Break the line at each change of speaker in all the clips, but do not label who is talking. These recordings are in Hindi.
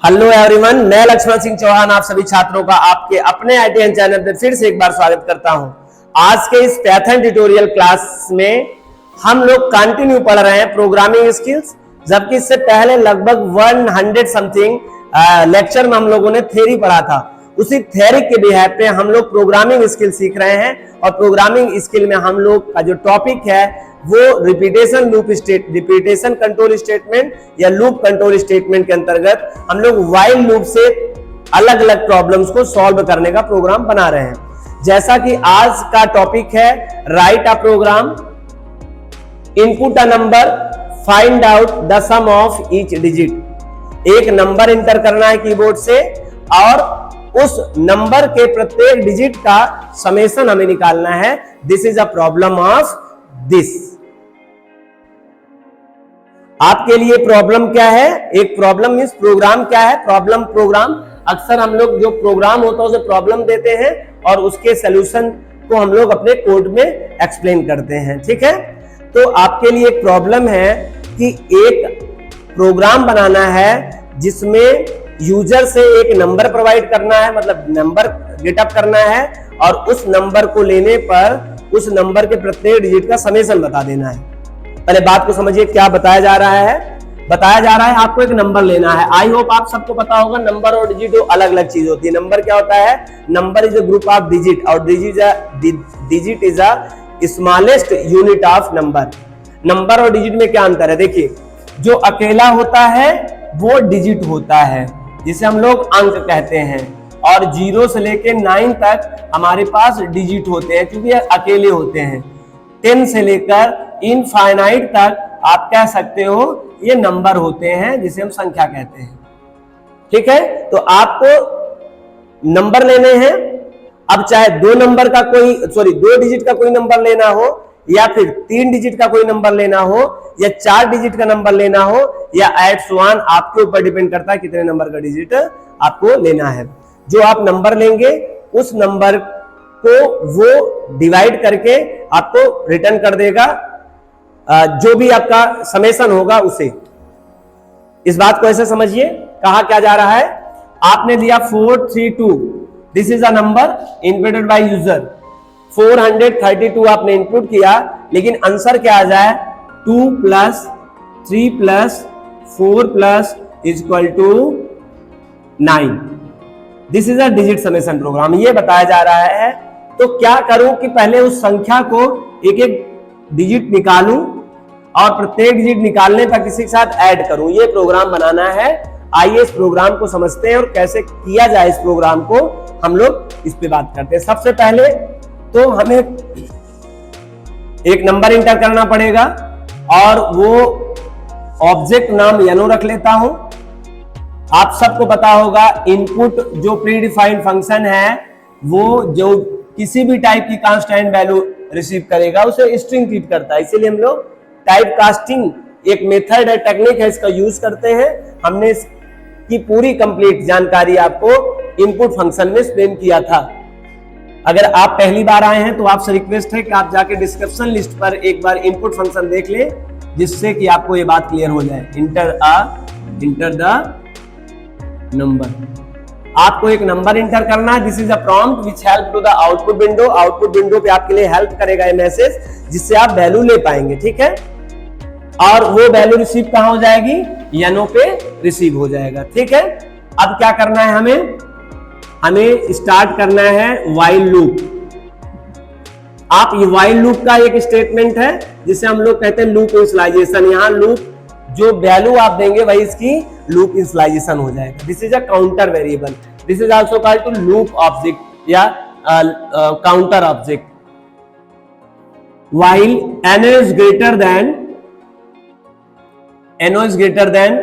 हेलो एवरीवन, मैं लक्ष्मण सिंह चौहान आप सभी छात्रों का आपके अपने ITN चैनल पे फिर से एक बार स्वागत करता हूं। आज के इस पैथन ट्यूटोरियल क्लास में हम लोग कंटिन्यू पढ़ रहे हैं प्रोग्रामिंग स्किल्स, जबकि इससे पहले लगभग 100 समथिंग लेक्चर में हम लोगों ने थ्योरी पढ़ा था। उसी थ्योरी के बिहाफ पे हम लोग प्रोग्रामिंग स्किल सीख रहे हैं और प्रोग्रामिंग स्किल में हम लोग का जो टॉपिक है वो रिपीटेशन कंट्रोल स्टेटमेंट या लूप कंट्रोल स्टेटमेंट के अंतर्गत हम लोग व्हाइल लूप से अलग अलग प्रॉब्लम्स को सॉल्व करने का प्रोग्राम बना रहे हैं। जैसा कि आज का टॉपिक है write a program, input a number, find out the sum of each digit. एक नंबर इंटर करना है कीबोर्ड से और उस नंबर के प्रत्येक डिजिट का समेशन हमें निकालना है। This is a problem of this. आपके लिए प्रॉब्लम क्या है? एक प्रॉब्लम मींस प्रोग्राम क्या है? प्रोग्राम अक्सर हम लोग जो प्रोग्राम होता है उसे प्रॉब्लम देते हैं और उसके सॉल्यूशन को हम लोग अपने कोड में एक्सप्लेन करते हैं। ठीक है, तो आपके लिए एक प्रॉब्लम है कि एक प्रोग्राम बनाना है जिसमें यूजर से एक नंबर प्रोवाइड करना है, मतलब नंबर गेटअप करना है और उस नंबर को लेने पर उस नंबर के प्रत्येक डिजिट का समेशन बता देना है। पहले बात को समझिए, क्या बताया जा रहा है? बताया जा रहा है आपको एक नंबर लेना है। आई होप आप सबको पता होगा नंबर और डिजिट अलग अलग चीज होती है। नंबर क्या होता है? Number is a group of digit और digit is a smallest unit of number. Number और डिजिट में क्या अंतर है? देखिए, जो अकेला होता है वो डिजिट होता है जिसे हम लोग अंक कहते हैं, और 0 से लेके 9 तक हमारे पास डिजिट होते हैं क्योंकि ये अकेले होते हैं। 10 से लेकर इनफाइनाइट तक आप कह सकते हो ये नंबर होते हैं जिसे हम संख्या कहते हैं। ठीक है, तो आपको नंबर लेने हैं। अब चाहे दो डिजिट का कोई नंबर लेना हो या फिर 3 डिजिट का कोई नंबर लेना हो या 4 डिजिट का नंबर लेना हो या एट सो ऑन, आपके ऊपर डिपेंड करता है कितने नंबर का डिजिट आपको लेना है। जो आप नंबर लेंगे उस नंबर को वो डिवाइड करके आपको रिटर्न कर देगा, जो भी आपका समेशन होगा उसे। इस बात को ऐसे समझिए, कहा क्या जा रहा है? आपने दिया 432, this is a number inputted by user. 432 आपने इनपुट किया, लेकिन आंसर क्या आ जाए? 2 + 3 + 4 + = 9। This is a digit summation program. ये बताया जा रहा है। तो क्या करूं कि पहले उस संख्या को एक एक डिजिट निकालूं और प्रत्येक डिजिट निकालने पर किसी के साथ ऐड करूं। ये प्रोग्राम बनाना है। आइए इस प्रोग्राम को समझते हैं और कैसे किया जाए इस प्रोग्राम को, हम लोग इस पे बात करते हैं। सबसे पहले तो हमें एक नंबर इंटर करना पड़ेगा और वो ऑब्जेक्ट नाम यानो रख लेता हूं। आप सबको पता होगा इनपुट जो प्रीडिफाइंड फंक्शन है वो जो किसी भी टाइप की कांस्टेंट वैल्यू रिसीव करेगा उसे स्ट्रिंग ट्रीट करता है। इसीलिए हम लोग टाइप कास्टिंग एक मेथड है, टेक्निक है, इसका यूज करते हैं। हमने इसकी पूरी कंप्लीट जानकारी आपको इनपुट फंक्शन में एक्सप्लेन किया था। अगर आप पहली बार आए हैं तो आपसे रिक्वेस्ट है कि आप जाके डिस्क्रिप्शन लिस्ट पर एक बार इनपुट फंक्शन देख लें, जिससे कि आपको ये बात क्लियर हो जाए। इंटर द नंबर, आपको एक नंबर इंटर करना है। This is a prompt which help to the output window. Output window पे आपके लिए हेल्प करेगा ये मैसेज, जिससे आप वैल्यू ले पाएंगे। ठीक है, और वो वैल्यू रिसीव कहां हो जाएगी? यानो पे रिसीव हो जाएगा। ठीक है, अब क्या करना है? हमें स्टार्ट करना है व्हाइल लूप। आप ये व्हाइल लूप का एक स्टेटमेंट है जिसे हम लोग कहते हैं लूप इनिशियलाइजेशन। यहां लूप जो वैल्यू आप देंगे वही इसकी लूप इनिशियलाइजेशन हो जाएगा। This is a counter variable. This is also called to loop object या counter object. While n is greater than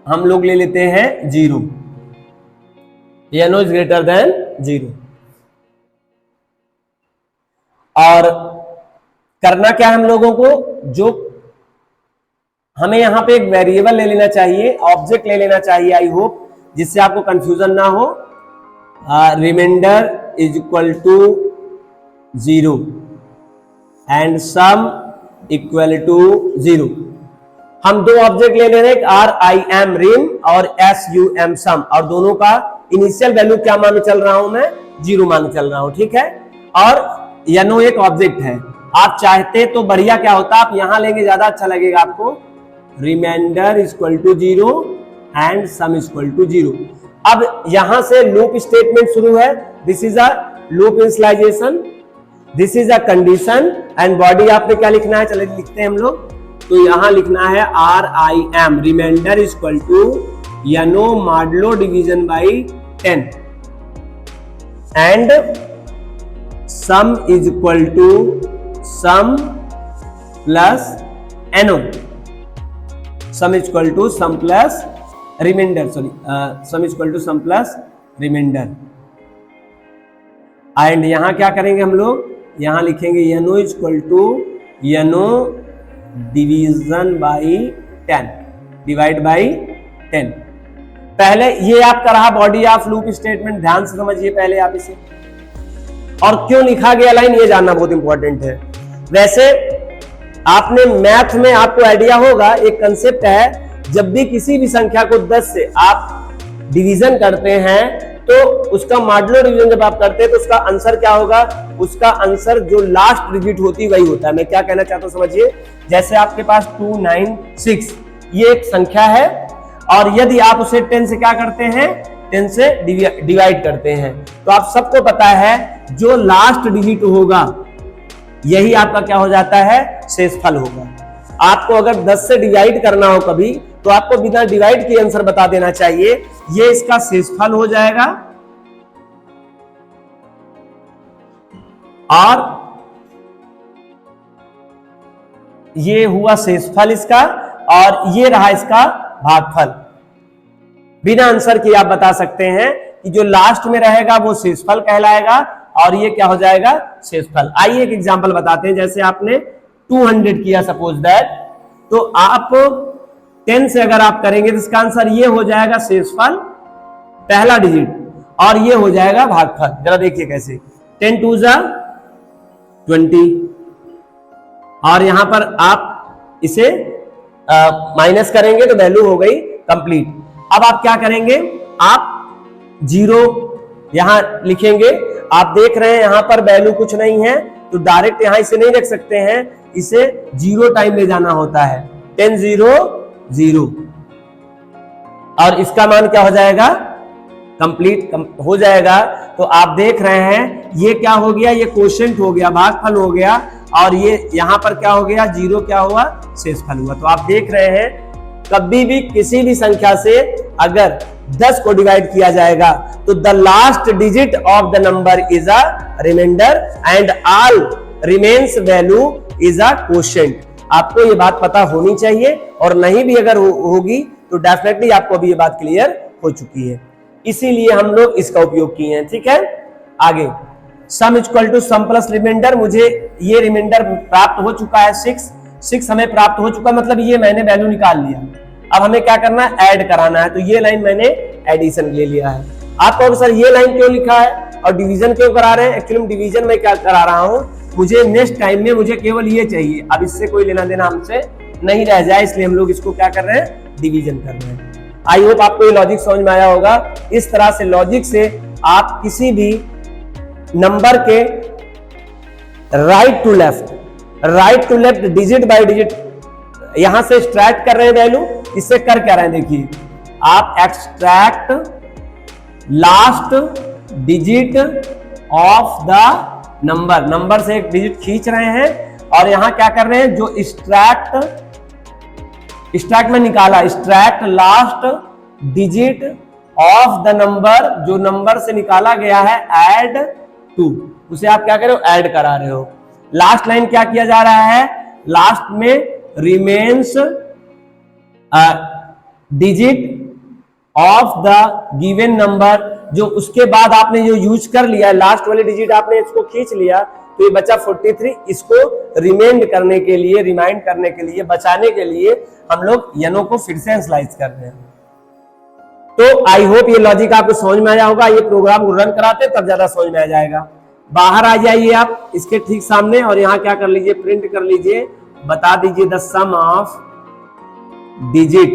हम लोग ले लेते हैं 0। n is greater than 0। और करना क्या है हम लोगों को? जो हमें यहां पे एक वेरिएबल ले लेना चाहिए, ऑब्जेक्ट ले लेना चाहिए, आई होप, जिससे आपको कंफ्यूजन ना हो। Reminder = 0 and sum = 0। हम दो ऑब्जेक्ट ले रहे हैं, आर आई एम रिम और एस यू एम सम, और दोनों का इनिशियल वैल्यू क्या मान चल रहा हूं मैं, 0 मान चल रहा हूं, ठीक है। और यनो एक ऑब्जेक्ट है, आप चाहते तो बढ़िया क्या होता, आप यहां लेंगे ज्यादा अच्छा लगेगा आपको, reminder equal to 0 and sum equal to 0। अब यहां से लूप स्टेटमेंट शुरू है, this is a loop initialization, this is a condition and body आपने क्या लिखना है, चलिए लिखते हैं हम लोग। तो यहां लिखना है R I M remainder equal to यनो modulo division by 10 and sum is equal to sum plus एनो, sum is equal to sum plus remainder, sorry sum is equal to sum plus remainder. And यहां क्या करेंगे हम लोग, यहां लिखेंगे यनो इज इक्वल टू यनो डिवीजन बाई 10 डिवाइड बाई 10। पहले ये आपका रहा बॉडी ऑफ लूप स्टेटमेंट, ध्यान से समझिए पहले आप इसे, और क्यों लिखा गया लाइन ये जानना बहुत इंपॉर्टेंट है। वैसे आपने मैथ में आपको आइडिया होगा, एक कंसेप्ट है, जब भी किसी भी संख्या को 10 से आप डिवीजन करते हैं तो उसका मॉडुलो डिवीजन जब आप करते हैं तो उसका आंसर क्या होगा, उसका आंसर जो लास्ट डिजिट होती है वही होता है। मैं क्या कहना चाहता हूं समझिए, जैसे आपके पास 296 ये एक संख्या है और यदि आप उसे 10 से क्या करते हैं, 10 से डिवाइड करते हैं, तो आप सबको पता है जो लास्ट डिजिट होगा यही आपका क्या हो जाता है, शेषफल होगा। आपको अगर 10 से डिवाइड करना हो कभी तो आपको बिना डिवाइड के आंसर बता देना चाहिए, ये इसका शेषफल हो जाएगा और ये हुआ शेषफल इसका और ये रहा इसका भागफल। बिना आंसर के आप बता सकते हैं कि जो लास्ट में रहेगा वो शेषफल कहलाएगा और ये क्या हो जाएगा, शेषफल। आइए एक एग्जांपल बताते हैं, जैसे आपने 200 किया सपोज दैट, तो आप 10 से अगर आप करेंगे तो इसका आंसर ये हो जाएगा शेषफल पहला डिजिट और ये हो जाएगा भागफल। जरा देखिए कैसे, 10 2 जा 20 और यहां पर आप इसे माइनस करेंगे तो वैल्यू हो गई कंप्लीट। अब आप क्या करेंगे, आप 0 यहां लिखेंगे, आप देख रहे हैं यहां पर वैल्यू कुछ नहीं है तो डायरेक्ट यहां इसे नहीं रख सकते हैं, इसे 0 टाइम ले जाना होता है, 10 0 0 और इसका मान क्या हो जाएगा, कंप्लीट हो जाएगा। तो आप देख रहे हैं ये क्या हो गया, ये क्वोशिएंट हो गया, भागफल हो गया और ये यहां पर क्या हो गया, 0 क्या हुआ, शेषफल हुआ। तो आप देख रहे हैं कभी भी किसी भी संख्या से अगर 10 को डिवाइड किया जाएगा तो the last digit of the number is a remainder and all remains value is a quotient. आपको ये बात पता होनी चाहिए और नहीं भी अगर होगी तो डेफिनेटली आपको अभी ये बात क्लियर हो चुकी है, इसीलिए हम लोग इसका उपयोग किए हैं। ठीक है, आगे sum equal to sum plus remainder, मुझे ये रिमाइंडर प्राप्त हो चुका है 6 हमें प्राप्त हो चुका, मतलब ये मैंने वैल्यू निकाल लिया। अब हमें क्या करना है, ऐड कराना है, तो ये लाइन मैंने एडिशन ले लिया है। आप कहोगे सर ये लाइन क्यों लिखा है और डिवीजन क्यों करा रहे हैं, एक्चुअली डिवीजन में क्या करा रहा हूं, मुझे नेक्स्ट टाइम में मुझे केवल ये चाहिए, अब इससे कोई लेना देना हमसे नहीं रह जाए, इसलिए हम लोग इसको क्या कर रहे हैं, डिवीजन कर रहे हैं। आई होप आपको ये लॉजिक समझ में आया होगा। इस तरह से लॉजिक से आप किसी भी नंबर के right to left digit by digit यहां से एक्सट्रैक्ट कर रहे हैं वैल्यू, इससे कर क्या रहे हैं, देखिए आप extract last digit of the number से एक डिजिट खींच रहे हैं और यहां क्या कर रहे हैं, जो एक्सट्रैक्ट में निकाला, extract last digit of the number, जो नंबर से निकाला गया है, ऐड टू, उसे आप क्या कर रहे हो, ऐड करा रहे हो। लास्ट लाइन क्या किया जा रहा है, लास्ट में remains digit of the given number, जो उसके बाद आपने जो यूज कर लिया है लास्ट वाले डिजिट आपने इसको खींच लिया तो ये बचा 43, इसको रिमाइंड करने के लिए, रिमाइंड करने के लिए, बचाने के लिए हम लोग यनो को फिर से एनालाइज कर रहे हैं। तो आई होप ये लॉजिक आपको समझ में आया होगा। ये प्रोग्राम को रन कराते तब ज्यादा समझ में आ जाएगा। बाहर आ जाइए आप इसके ठीक सामने और यहाँ क्या कर लीजिए, प्रिंट कर लीजिए, बता दीजिए the sum of digit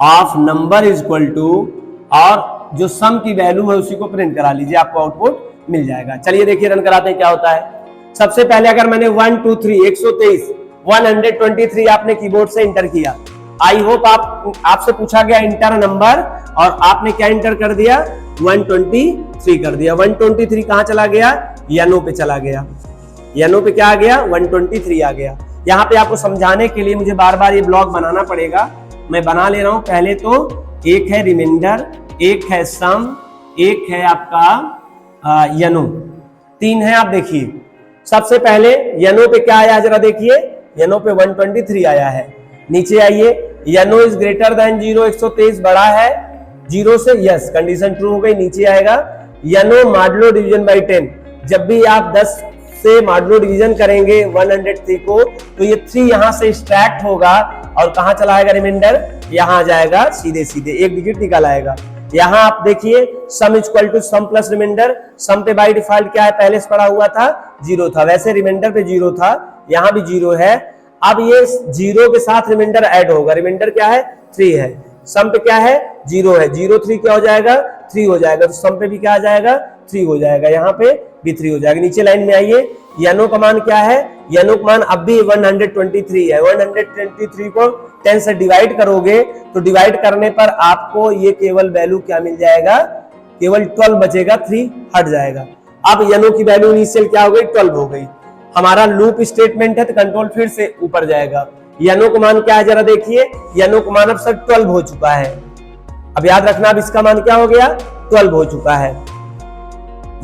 of number is equal to, और जो सम की वैल्यू है उसी को प्रिंट करा लीजिए, आपको आउटपुट मिल जाएगा। चलिए देखिए रन कराते हैं क्या होता है। सबसे पहले अगर मैंने 1 2 3 123 123 आपने कीबोर्ड से इंटर किया, आई होप आपसे पूछा गया इंटर नंबर और आपने क्या इंटर कर दिया, 123 कर दिया। 123 कहां चला गया, यनो पे चला गया, यनो पे क्या आ गया, 123 आ गया। यहाँ पे आपको समझाने के लिए मुझे बार बार ये ब्लॉक बनाना पड़ेगा, मैं बना ले रहा हूं। पहले तो एक है रिमाइंडर, एक है सम, एक है आपका यनो, 3 है। आप देखिए सबसे पहले यनो पे क्या आया जरा देखिए, यनो पे 123 आया है। नीचे आइए, यनो इज ग्रेटर देन 0, 123 बड़ा है 0 से, यस कंडीशन ट्रू हो गई। नीचे आएगा यनो मॉडुलो डिवीजन बाय 10, जब भी आप 10 से मॉडुलो डिवीजन करेंगे 103 को तो ये 3 यहां से एक्सट्रैक्ट होगा और कहां चला आएगा रिमाइंडर, यहां आ जाएगा सीधे सीधे, एक डिजिट निकल आएगा। यहां आप देखिए sum equal to sum plus remainder, sum पे बाय डिफॉल्ट क्या है, पहले से पड़ा हुआ था 0 था, वैसे रिमाइंडर पे 0 था, यहां भी 0 है। अब ये 0 के साथ रिमाइंडर ऐड होगा, रिमाइंडर क्या है 3 है, सम पे क्या है 0 है, 0 3 क्या हो जाएगा 3 हो जाएगा, तो सम पे भी क्या आ जाएगा 3 हो जाएगा, यहाँ पे भी 3 हो जाएगा। नीचे लाइन में आइए, यनो का मान क्या है, यनो का मान अब भी 123 है। 123 को 10 से डिवाइड करोगे तो डिवाइड करने पर आपको ये केवल वैल्यू क्या मिल जाएगा, केवल 12 बचेगा, 3 हट जाएगा। अब यनो की वैल्यू इनिशियल क्या हो गई 12 हो गई। हमारा लूप स्टेटमेंट है तो कंट्रोल फिर से ऊपर जाएगा। यनो का मान क्या है जरा देखिए, यनो का मान अब सर 12 हो चुका है। अब याद रखना अब इसका मान क्या हो गया 12 हो चुका है,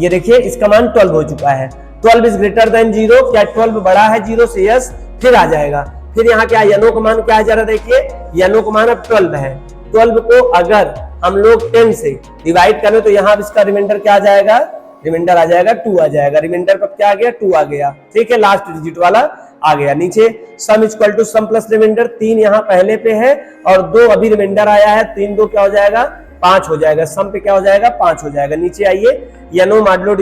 ये देखिए इसका मान 12 हो चुका है। 12 इज ग्रेटर देन 0, क्या 12 बड़ा है 0 से, यस, फिर आ जाएगा। फिर यहाँ क्या यनो का मान क्या है जरा देखिए, यनो का मान अब 12 है। 12 को अगर हम लोग 10 से डिवाइड करें तो यहाँ इसका रिमाइंडर क्या आ जाएगा, रिमाइंडर आ जाएगा 2 आ जाएगा, रिमाइंडर पर क्या आ गया 2 आ गया, ठीक है, लास्ट डिजिट वाला आ गया। नीचे sum equal to sum plus remainder, 3 यहाँ पहले पे है और 2 अभी रिमाइंडर आया है, 3 2 क्या हो जाएगा 5 हो जाएगा, सम पे क्या हो जाएगा 5 हो जाएगा। नीचे आइए, यनो मॉडुलो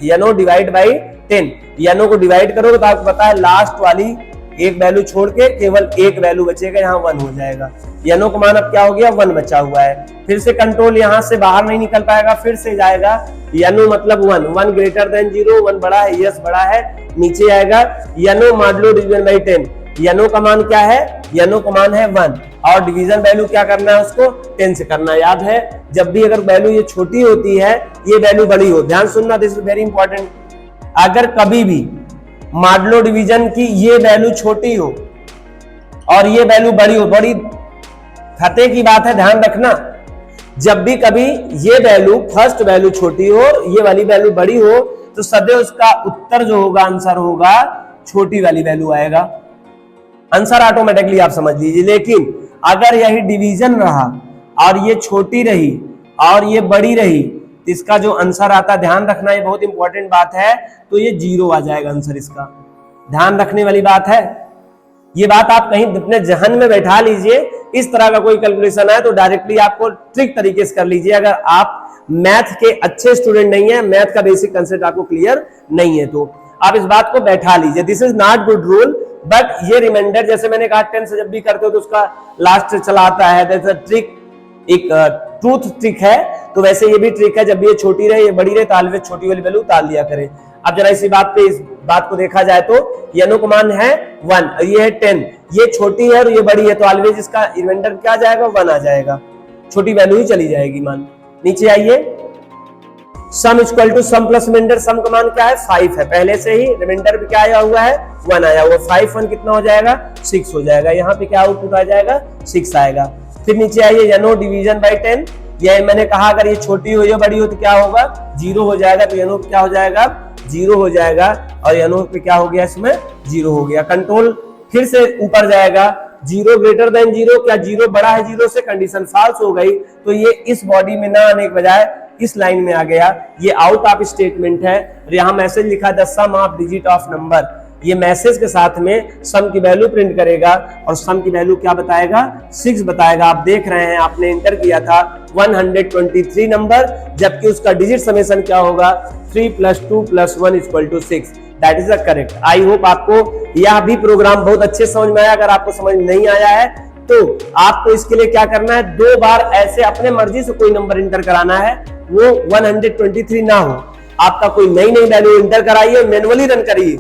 यनो डिवाइड बाई 10, यनो को डिवाइड करोगे तो आपको पता है लास्ट वाली एक वैल्यू छोड़ के केवल एक वैल्यू बचेगा, यहाँ 1 हो जाएगा। यनो का मान अब क्या हो गया 1 बचा हुआ है। फिर से कंट्रोल यहाँ से बाहर नहीं निकल पाएगा, फिर से जाएगा यनो मतलब 1, 1 ग्रेटर देन 0, 1 बड़ा है, यस बड़ा है। नीचे आएगा यनो मॉडुलो डिवीजन बाई 10, यनो का मान क्या है, यनो का मान है 1 और डिवीजन वैल्यू क्या करना है उसको 10 से करना है। याद है जब भी अगर वैल्यू ये छोटी होती है ये वैल्यू बड़ी हो, ध्यान सुनना, दिस इज वेरी इंपॉर्टेंट। अगर कभी भी मॉडुलो डिवीजन की ये वैल्यू छोटी हो और ये वैल्यू बड़ी हो, बड़ी खतरे की बात है, ध्यान रखना। जब भी कभी ये वैल्यू फर्स्ट वैल्यू छोटी हो, ये वाली वैल्यू बड़ी हो, तो सदैव उसका उत्तर जो होगा, आंसर होगा छोटी वाली वैल्यू आएगा, आंसर ऑटोमेटिकली आप समझ लीजिए। लेकिन अगर यही डिवीजन रहा और ये छोटी रही और ये बड़ी रही तो इसका जो आंसर आता, ध्यान रखना ये बहुत इंपॉर्टेंट बात है, तो ये 0 आ जाएगा आंसर इसका, ध्यान रखने वाली बात है। ये बात आप कहीं अपने जहन में बैठा लीजिए, इस तरह का कोई कैलकुलेशन है तो डायरेक्टली आपको ट्रिक तरीके से कर लीजिए। अगर आप मैथ के अच्छे स्टूडेंट नहीं है, मैथ का बेसिक कंसेप्ट आपको क्लियर नहीं है, तो आप इस बात को बैठा लीजिए। This is not good rule, but ये रिमाइंडर जैसे मैंने कहा 10 से जब भी करते हो तो उसका लास्ट चला आता है, दैट्स अ ट्रिक, एक ट्रूथ ट्रिक है। तो वैसे ये भी ट्रिक है, जब भी ये छोटी रहे ये बड़ी रहे तो ऑलवेज छोटी वाली वैल्यू उतार लिया करें। अब जरा इसी बात पे, इस बात को देखा जाए तो यनो का मान है 1, ये है 10, ये छोटी है और ये बड़ी है, तो ऑलवेज इसका रिमाइंडर क्या जाएगा 1 आ जाएगा, छोटी वैल्यू ही चली जाएगी मान। नीचे आइए, sum equal to sum plus remainder, sum का मान क्या है 5 है, पहले से ही रिमाइंडर पे क्या आया हुआ है 1 आया हुआ, 5 1 कितना हो जाएगा 6 हो जाएगा, यहाँ पे क्या आउटपुट आ जाएगा 6 आएगा। फिर नीचे आइए, यनो डिवीजन बाई 10, ये मैंने कहा अगर ये छोटी हो या बड़ी हो तो क्या होगा 0 हो जाएगा, तो यनो क्या हो जाएगा 0 हो जाएगा और यनो पे क्या हो गया इसमें 0 हो गया। कंट्रोल फिर से ऊपर जाएगा, 0 ग्रेटर देन 0, क्या 0 बड़ा है 0 से, कंडीशन फॉल्स हो गई, तो ये इस बॉडी में ना आने के बजाय इस लाइन में आ गया, ये आउट ऑफ स्टेटमेंट है। और यहाँ मैसेज लिखा the sum of digit of number, ये मैसेज के साथ में सम की वैल्यू प्रिंट करेगा और सम की वैल्यू क्या बताएगा 6 बताएगा। आप देख रहे हैं आपने इंटर किया था 123 नंबर, जबकि उसका डिजिट समेशन क्या होगा 3 + 2 + 1 = 6। That is the correct. I hope आपको यह भी प्रोग्राम बहुत अच्छे समझ में आया। अगर आपको समझ नहीं आया है तो आपको इसके लिए क्या करना है, 2 बार ऐसे अपने मर्जी से कोई नंबर इंटर कराना है, वो 123 ना हो, आपका कोई नई वैल्यू इंटर कराइए, मैनुअली रन करिए।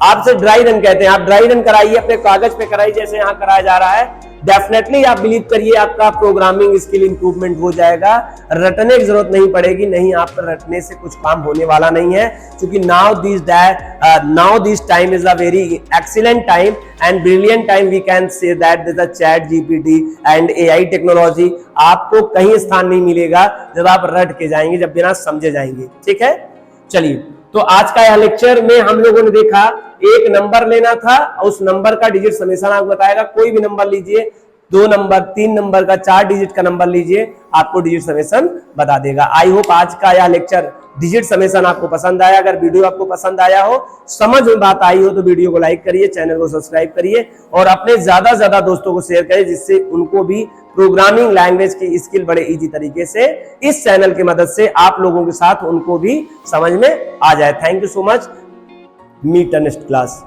आपसे ड्राई रन कहते हैं, आप ड्राई रन कराइए, अपने कागज पे कराइए जैसे यहां कराया जा रहा है। डेफिनेटली आप बिलीव करिए आपका प्रोग्रामिंग स्किल इंप्रूवमेंट हो जाएगा, रटने की जरूरत नहीं पड़ेगी। नहीं, आप रटने से कुछ काम होने वाला नहीं है, क्योंकि now this time is a very excellent time and brilliant time, we can say that the chat GPT and AI technology आपको कहीं स्थान नहीं मिलेगा जब आप रट के जाएंगे, जब बिना समझे जाएंगे। ठीक है, चलिए, तो आज का यह लेक्चर में हम लोगों ने देखा एक नंबर लेना था, उस नंबर का डिजिट समेशन आपको बताएगा। कोई भी नंबर लीजिए, 2 नंबर, 3 नंबर का, 4 डिजिट का नंबर लीजिए, आपको डिजिट समेशन बता देगा। आई होप आज का यह लेक्चर डिजिट समेशन आपको पसंद आया। अगर वीडियो आपको पसंद आया हो, समझ में बात आई हो, तो वीडियो को लाइक करिए, चैनल को सब्सक्राइब करिए और अपने ज्यादा से ज्यादा दोस्तों को शेयर करिए, जिससे उनको भी प्रोग्रामिंग लैंग्वेज की स्किल बड़े इजी तरीके से इस चैनल की मदद से आप लोगों के साथ उनको भी समझ में आ जाए। Thank you so much, meet next class.